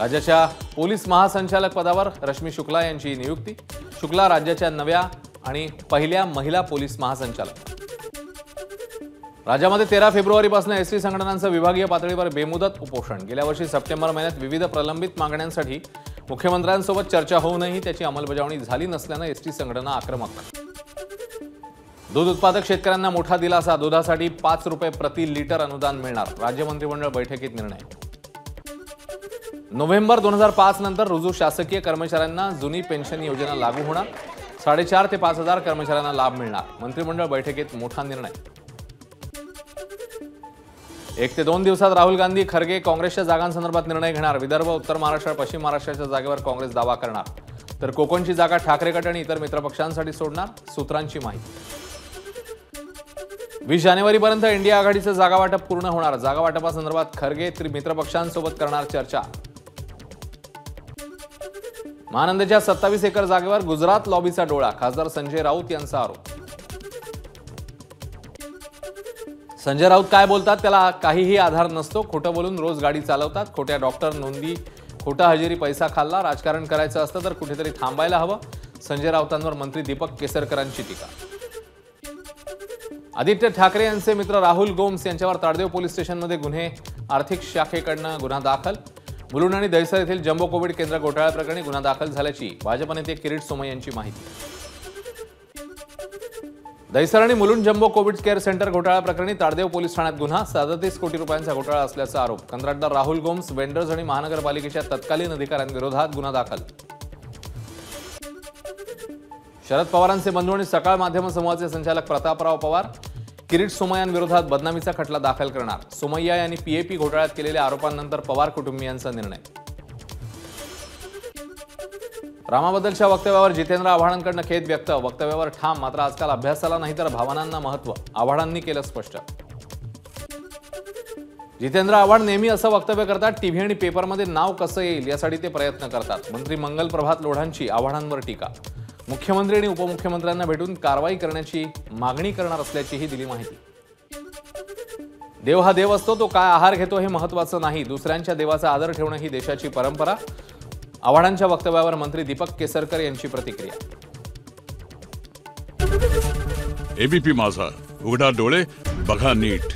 राज्याच्या पोलीस महासंचालक पदावर रश्मी शुक्ला यांची नियुक्ती। शुक्ला राज्याच्या नव्या आणि पहिल्या महिला पोलीस महासंचालक। राज्यामध्ये 13 फेब्रुवारीपासून एसटी संघटनांचं विभागीय पातळीवर बेमुदत उपोषण। गेल्या वर्षी सप्टेंबर महिन्यात विविध प्रलंबित मागण्यांसाठी मुख्यमंत्र्यांसोबत चर्चा होऊनही त्याची अंमलबजावणी झाली नसल्याने एसटी संघटना आक्रमक। दूध उत्पादक शेतकऱ्यांना मोठा दिलासा। दुधासाठी 5 रुपये प्रति लिटर अनुदान मिळणार। राज्य मंत्रिमंडळ बैठकीत निर्णय। नोव्हेंबर 2005 नंतर रुजू शासकीय कर्मचाऱ्यांना जुनी पेन्शन योजना लागू होणार। 4,500 ते 5,000 कर्मचाऱ्यांना लाभ मिळणार। मंत्रिमंडळ बैठकीत मोठा निर्णय। 1 ते 2 दिवसात राहुल गांधी खरगे काँग्रेसच्या जागांसंदर्भात निर्णय घेणार। विदर्भ, उत्तर महाराष्ट्र, पश्चिम महाराष्ट्राच्या जागेवर काँग्रेस दावा करणार, तर कोकणची जागा ठाकरे गट आणि इतर मित्रपक्षांसाठी सोडणार, सूत्रांची माहिती। 20 जानेवारीपर्यंत इंडिया आघाडीचं जागा वाटप पूर्ण होणार। जागा वाटपासंदर्भात खरगे मित्रपक्षांसोबत करणार चर्चा। महानंदच्या 27 एकर जागेवर गुजरात लॉबीचा डोळा। खासदार संजय राऊत यांचा आरोप। संजय राऊत काय बोलतात त्याला काहीही आधार नसतो। खोटं बोलून रोज गाडी चालवतात। खोट्या डॉक्टर नोंदी, खोटा हजेरी पैसा खाल्ला। राजकारण करायचं असतं तर कुठेतरी थांबायला हवं। संजय राऊतांवर मंत्री दीपक केसरकरांची टीका। आदित्य ठाकरे यांचे मित्र राहुल गोम्स यांच्यावर ताडदेव पोलीस स्टेशनमध्ये गुन्हे आर्थिक शाखेकडून गुन्हा दाखल। मुलुंड आणि दहिसर येथील जम्बो कोविड केंद्र घोटाळ्याप्रकरणी गुन्हा दाखल झाल्याची भाजप नेते किरीट सोमय्या यांची माहिती। दहिसर आणि Mulund jumbo Covid care centre घोटाळ्याप्रकरणी ताडदेव पोलीस ठाण्यात गुन्हा। 37 कोटी रुपयांचा घोटाळा असल्याचा आरोप। कंत्राटदार राहुल गोम्स, वेंडर्स आणि महानगरपालिकेच्या तत्कालीन अधिकाऱ्यांविरोधात गुन्हा दाखल। शरद पवारांचे बंधू आणि सकाळ माध्यम समूहाचे संचालक प्रतापराव पवार किरीट सोमय्यांविरोधात बदनामीचा खटला दाखल करणार। सोमय्या यांनी पीएपी घोटाळ्यात केलेल्या आरोपांनंतर पवार कुटुंबियांचा निर्णय। रामाबद्दलच्या वक्तव्यावर जितेंद्र आव्हाडांकडून खेद व्यक्त। वक्तव्यावर ठाम, मात्र आजकाल अभ्यासाला नाही तर भावनांना महत्त्व, आव्हाडांनी केलं स्पष्ट। जितेंद्र आव्हाड नेहमी असं वक्तव्य करतात, टीव्ही आणि पेपरमध्ये नाव कसं येईल यासाठी ते प्रयत्न करतात। मंत्री मंगल प्रभात लोढांची आव्हाडांवर टीका। मुख्यमंत्री आणि उपमुख्यमंत्र्यांना भेटून कारवाई करण्याची मागणी करणार असल्याचीही दिली माहिती। देव हा देव असतो, तो काय आहार घेतो हे महत्त्वाचं नाही, दुसऱ्यांच्या देवाचा आदर ठेवणं ही देशाची परंपरा। आव्हाडांच्या वक्तव्यावर मंत्री दीपक केसरकर यांची प्रतिक्रिया। एबीपी माझा, उघडा डोळे बघा नीट।